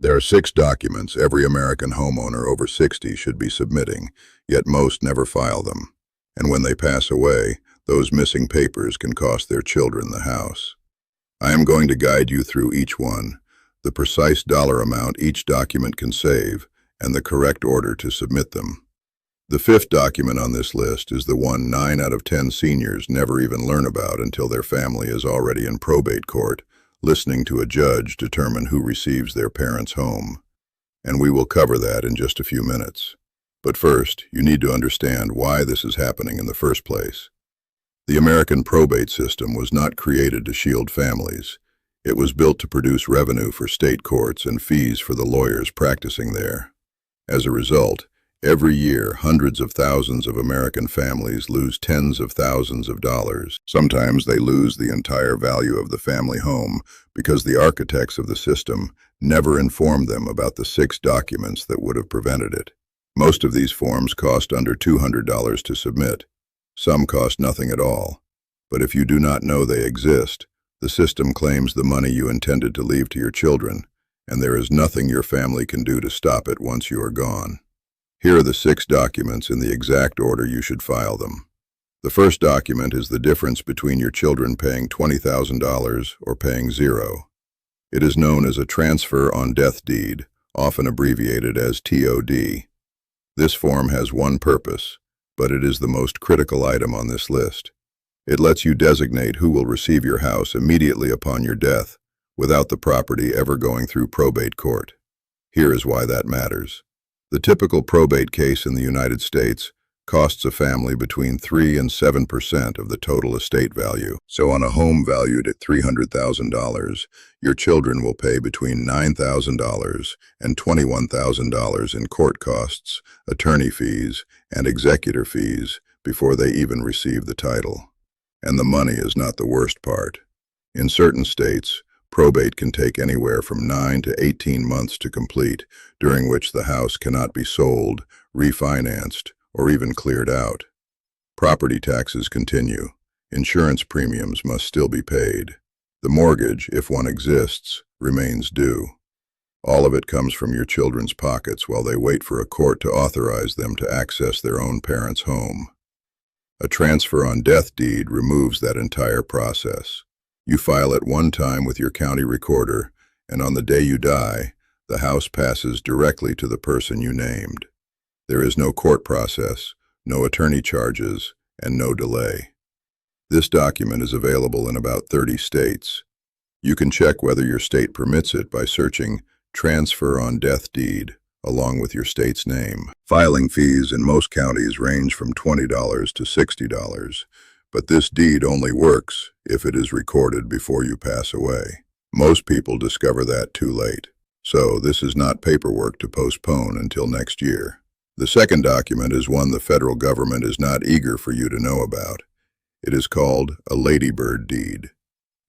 There are 6 documents every American homeowner over 60 should be submitting, yet most never file them. And when they pass away, those missing papers can cost their children the house. I am going to guide you through each one, the precise dollar amount each document can save, and the correct order to submit them. The 5th document on this list is the one 9 out of 10 seniors never even learn about until their family is already in probate court, listening to a judge determine who receives their parents' home. And we will cover that in just a few minutes. But first, you need to understand why this is happening in the first place. The American probate system was not created to shield families. It was built to produce revenue for state courts and fees for the lawyers practicing there. As a result, every year, hundreds of thousands of American families lose tens of thousands of dollars. Sometimes they lose the entire value of the family home because the architects of the system never informed them about the 6 documents that would have prevented it. Most of these forms cost under $200 to submit. Some cost nothing at all. But if you do not know they exist, the system claims the money you intended to leave to your children, and there is nothing your family can do to stop it once you are gone. Here are the 6 documents in the exact order you should file them. The first document is the difference between your children paying $20,000 or paying zero. It is known as a transfer on death deed, often abbreviated as TOD. This form has one purpose, but it is the most critical item on this list. It lets you designate who will receive your house immediately upon your death, without the property ever going through probate court. Here is why that matters. The typical probate case in the United States costs a family between 3 and 7% of the total estate value. So on a home valued at $300,000, your children will pay between $9,000 and $21,000 in court costs, attorney fees, and executor fees before they even receive the title. And the money is not the worst part. In certain states, probate can take anywhere from 9 to 18 months to complete, during which the house cannot be sold, refinanced, or even cleared out. Property taxes continue. Insurance premiums must still be paid. The mortgage, if one exists, remains due. All of it comes from your children's pockets while they wait for a court to authorize them to access their own parents' home. A transfer on death deed removes that entire process. You file it one time with your county recorder, and on the day you die, the house passes directly to the person you named. There is no court process, no attorney charges, and no delay. This document is available in about 30 states. You can check whether your state permits it by searching "Transfer on Death Deed" along with your state's name. Filing fees in most counties range from $20 to $60, but this deed only works if it is recorded before you pass away. Most people discover that too late, so this is not paperwork to postpone until next year. The second document is one the federal government is not eager for you to know about. It is called a ladybird deed.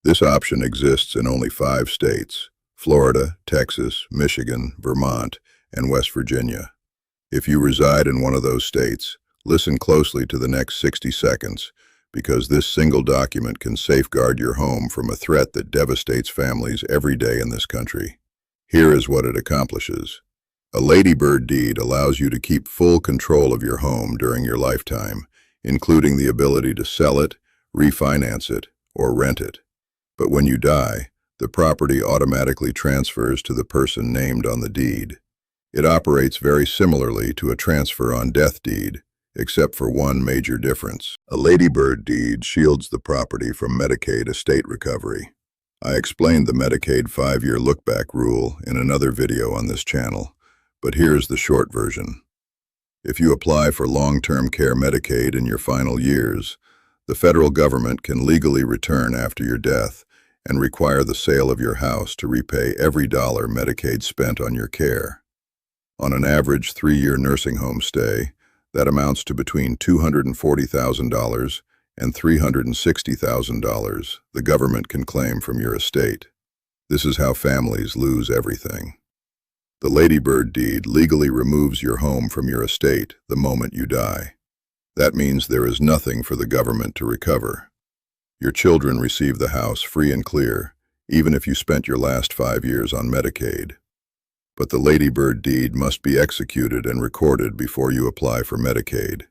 This option exists in only 5 states: Florida, Texas, Michigan, Vermont, and West Virginia. If you reside in one of those states, listen closely to the next 60 seconds, because this single document can safeguard your home from a threat that devastates families every day in this country. Here is what it accomplishes. A ladybird deed allows you to keep full control of your home during your lifetime, including the ability to sell it, refinance it, or rent it. But when you die, the property automatically transfers to the person named on the deed. It operates very similarly to a transfer on death deed, except for one major difference. A ladybird deed shields the property from Medicaid estate recovery. I explained the Medicaid 5-year look-back rule in another video on this channel, but here's the short version. If you apply for long-term care Medicaid in your final years, the federal government can legally return after your death and require the sale of your house to repay every dollar Medicaid spent on your care. On an average 3-year nursing home stay, that amounts to between $240,000 and $360,000 the government can claim from your estate. This is how families lose everything. The ladybird deed legally removes your home from your estate the moment you die. That means there is nothing for the government to recover. Your children receive the house free and clear, even if you spent your last 5 years on Medicaid. but the Ladybird deed must be executed and recorded before you apply for Medicaid.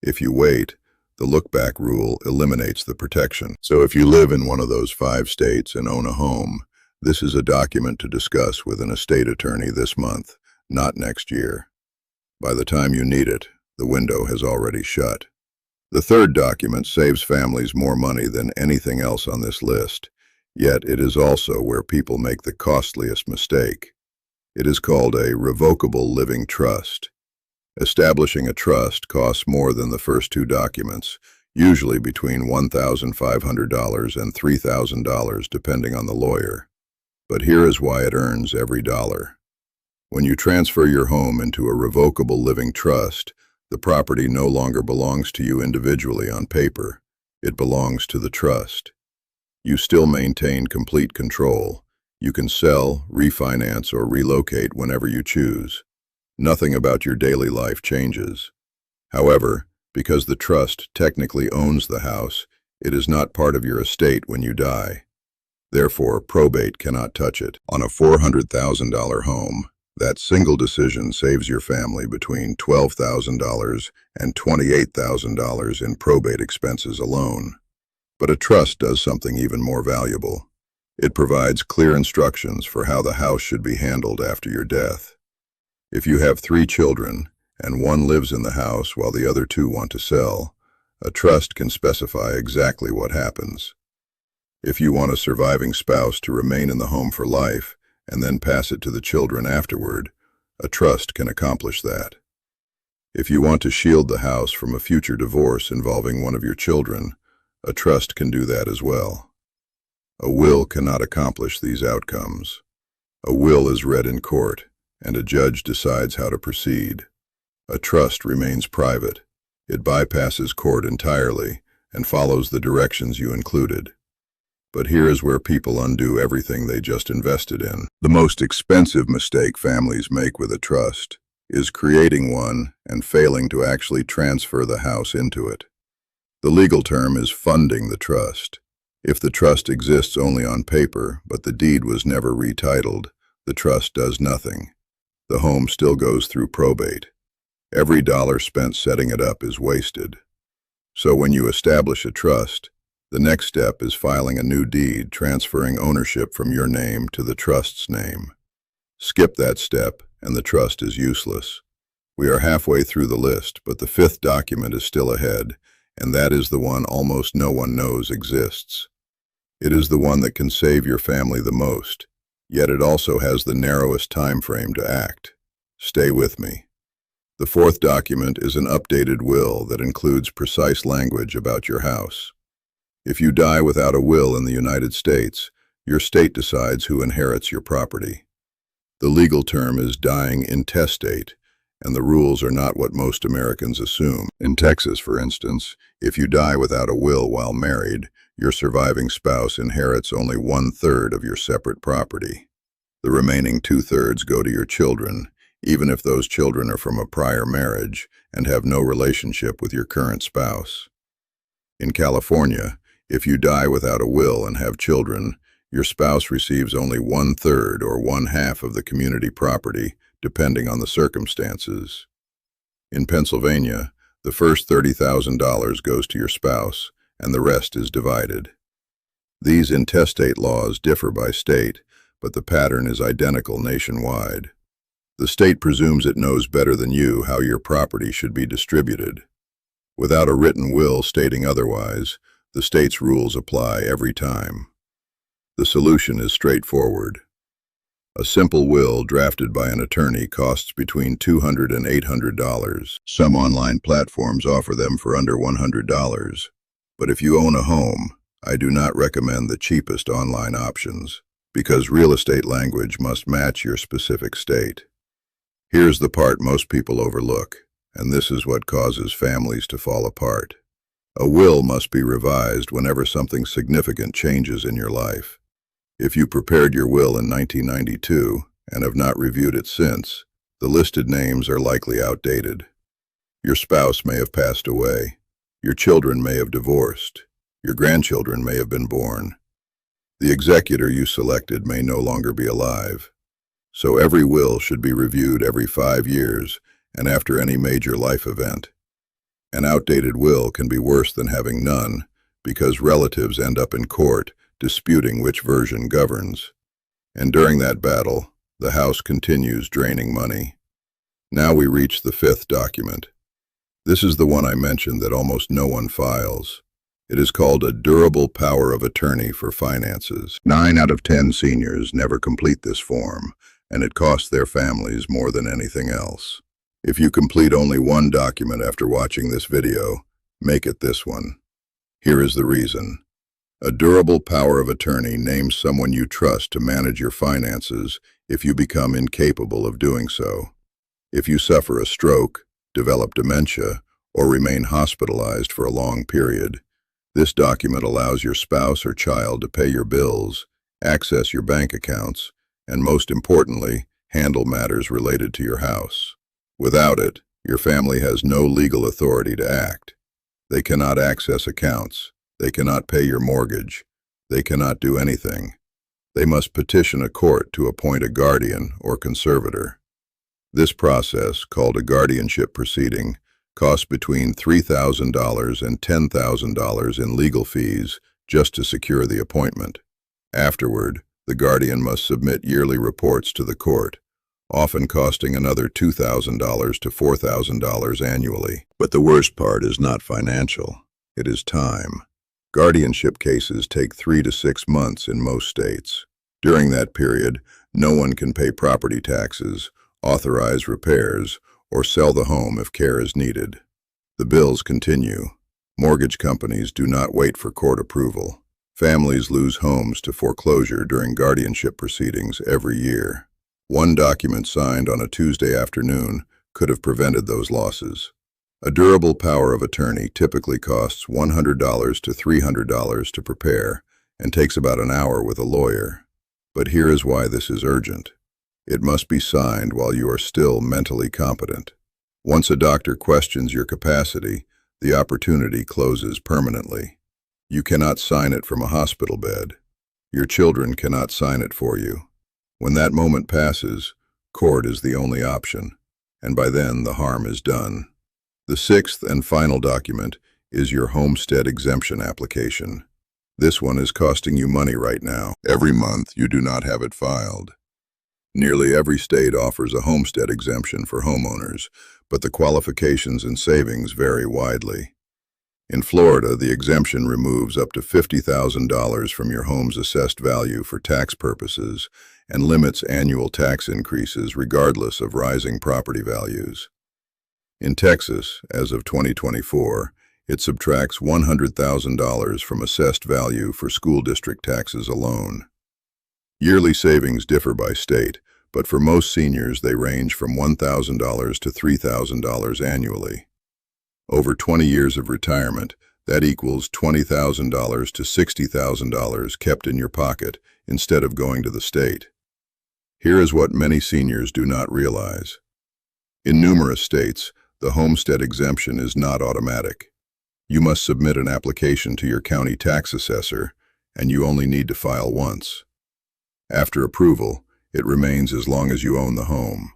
If you wait, the look-back rule eliminates the protection. So if you live in one of those 5 states and own a home, this is a document to discuss with an estate attorney this month, not next year. By the time you need it, the window has already shut. The third document saves families more money than anything else on this list, yet it is also where people make the costliest mistake. It is called a revocable living trust. Establishing a trust costs more than the first 2 documents, usually between $1,500 and $3,000 depending on the lawyer. But here is why it earns every dollar. When you transfer your home into a revocable living trust, the property no longer belongs to you individually on paper. It belongs to the trust. You still maintain complete control. You can sell, refinance, or relocate whenever you choose. Nothing about your daily life changes. However, because the trust technically owns the house, it is not part of your estate when you die. Therefore, probate cannot touch it. On a $400,000 home, that single decision saves your family between $12,000 and $28,000 in probate expenses alone. But a trust does something even more valuable. It provides clear instructions for how the house should be handled after your death. If you have 3 children, and one lives in the house while the other 2 want to sell, a trust can specify exactly what happens. If you want a surviving spouse to remain in the home for life, and then pass it to the children afterward, a trust can accomplish that. If you want to shield the house from a future divorce involving one of your children, a trust can do that as well. A will cannot accomplish these outcomes. A will is read in court, and a judge decides how to proceed. A trust remains private. It bypasses court entirely and follows the directions you included. But here is where people undo everything they just invested in. The most expensive mistake families make with a trust is creating one and failing to actually transfer the house into it. The legal term is funding the trust. If the trust exists only on paper, but the deed was never retitled, the trust does nothing. The home still goes through probate. Every dollar spent setting it up is wasted. So when you establish a trust, the next step is filing a new deed transferring ownership from your name to the trust's name. Skip that step, and the trust is useless. We are halfway through the list, but the 5th document is still ahead, and that is the one almost no one knows exists. It is the one that can save your family the most, yet it also has the narrowest time frame to act. Stay with me. The 4th document is an updated will that includes precise language about your house. If you die without a will in the United States, your state decides who inherits your property. The legal term is dying intestate, and the rules are not what most Americans assume. In Texas, for instance, if you die without a will while married, your surviving spouse inherits only 1/3 of your separate property. The remaining 2/3 go to your children, even if those children are from a prior marriage and have no relationship with your current spouse. In California, if you die without a will and have children, your spouse receives only 1/3 or 1/2 of the community property, depending on the circumstances. In Pennsylvania, the first $30,000 goes to your spouse, and the rest is divided. These intestate laws differ by state, but the pattern is identical nationwide. The state presumes it knows better than you how your property should be distributed. Without a written will stating otherwise, the state's rules apply every time. The solution is straightforward. A simple will drafted by an attorney costs between $200 and $800. Some online platforms offer them for under $100. But if you own a home, I do not recommend the cheapest online options, because real estate language must match your specific state. Here's the part most people overlook, and this is what causes families to fall apart. A will must be revised whenever something significant changes in your life. If you prepared your will in 1992 and have not reviewed it since, the listed names are likely outdated. Your spouse may have passed away. Your children may have divorced. Your grandchildren may have been born. The executor you selected may no longer be alive. So every will should be reviewed every 5 years and after any major life event. An outdated will can be worse than having none because relatives end up in court disputing which version governs. And during that battle, the house continues draining money. Now we reach the fifth document. This is the one I mentioned that almost no one files. It is called a durable power of attorney for finances. 9 out of 10 seniors never complete this form, and it costs their families more than anything else. If you complete only one document after watching this video, make it this one. Here is the reason. A durable power of attorney names someone you trust to manage your finances if you become incapable of doing so. If you suffer a stroke, develop dementia, or remain hospitalized for a long period, this document allows your spouse or child to pay your bills, access your bank accounts, and most importantly, handle matters related to your house. Without it, your family has no legal authority to act. They cannot access accounts. They cannot pay your mortgage. They cannot do anything. They must petition a court to appoint a guardian or conservator. This process, called a guardianship proceeding, costs between $3,000 and $10,000 in legal fees just to secure the appointment. Afterward, the guardian must submit yearly reports to the court, often costing another $2,000 to $4,000 annually. But the worst part is not financial. It is time. Guardianship cases take 3 to 6 months in most states. During that period, no one can pay property taxes, authorize repairs, or sell the home if care is needed. The bills continue. Mortgage companies do not wait for court approval. Families lose homes to foreclosure during guardianship proceedings every year. One document signed on a Tuesday afternoon could have prevented those losses. A durable power of attorney typically costs $100 to $300 to prepare and takes about an hour with a lawyer. But here is why this is urgent. It must be signed while you are still mentally competent. Once a doctor questions your capacity, the opportunity closes permanently. You cannot sign it from a hospital bed. Your children cannot sign it for you. When that moment passes, court is the only option, and by then the harm is done. The sixth and final document is your homestead exemption application. This one is costing you money right now. Every month you do not have it filed. Nearly every state offers a homestead exemption for homeowners, but the qualifications and savings vary widely. In Florida, the exemption removes up to $50,000 from your home's assessed value for tax purposes and limits annual tax increases regardless of rising property values. In Texas, as of 2024, it subtracts $100,000 from assessed value for school district taxes alone. Yearly savings differ by state, but for most seniors they range from $1,000 to $3,000 annually. Over 20 years of retirement, that equals $20,000 to $60,000 kept in your pocket instead of going to the state. Here is what many seniors do not realize. In numerous states, the homestead exemption is not automatic. You must submit an application to your county tax assessor, and you only need to file once. After approval, it remains as long as you own the home.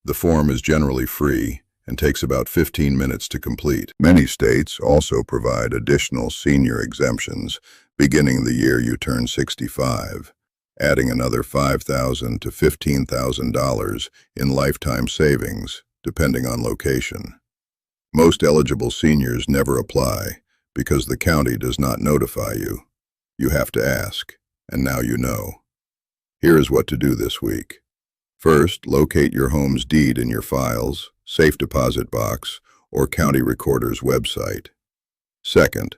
The form is generally free and takes about 15 minutes to complete. Many states also provide additional senior exemptions beginning the year you turn 65, adding another $5,000 to $15,000 in lifetime savings, depending on location. Most eligible seniors never apply because the county does not notify you. You have to ask, and now you know. Here is what to do this week. First, locate your home's deed in your files, safe deposit box, or county recorder's website. Second,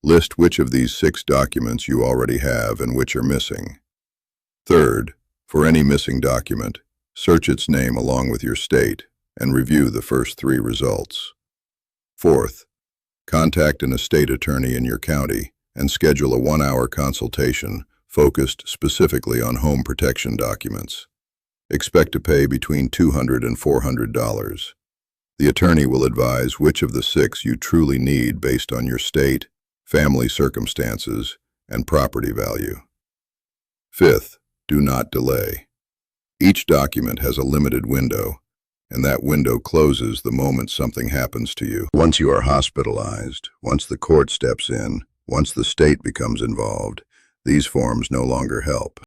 list which of these 6 documents you already have and which are missing. Third, for any missing document, search its name along with your state and review the first 3 results. Fourth, contact an estate attorney in your county and schedule a 1-hour consultation focused specifically on home protection documents. Expect to pay between $200 and $400. The attorney will advise which of the 6 you truly need based on your state, family circumstances, and property value. Fifth, do not delay. Each document has a limited window, and that window closes the moment something happens to you. Once you are hospitalized, once the court steps in, once the state becomes involved, these forms no longer help.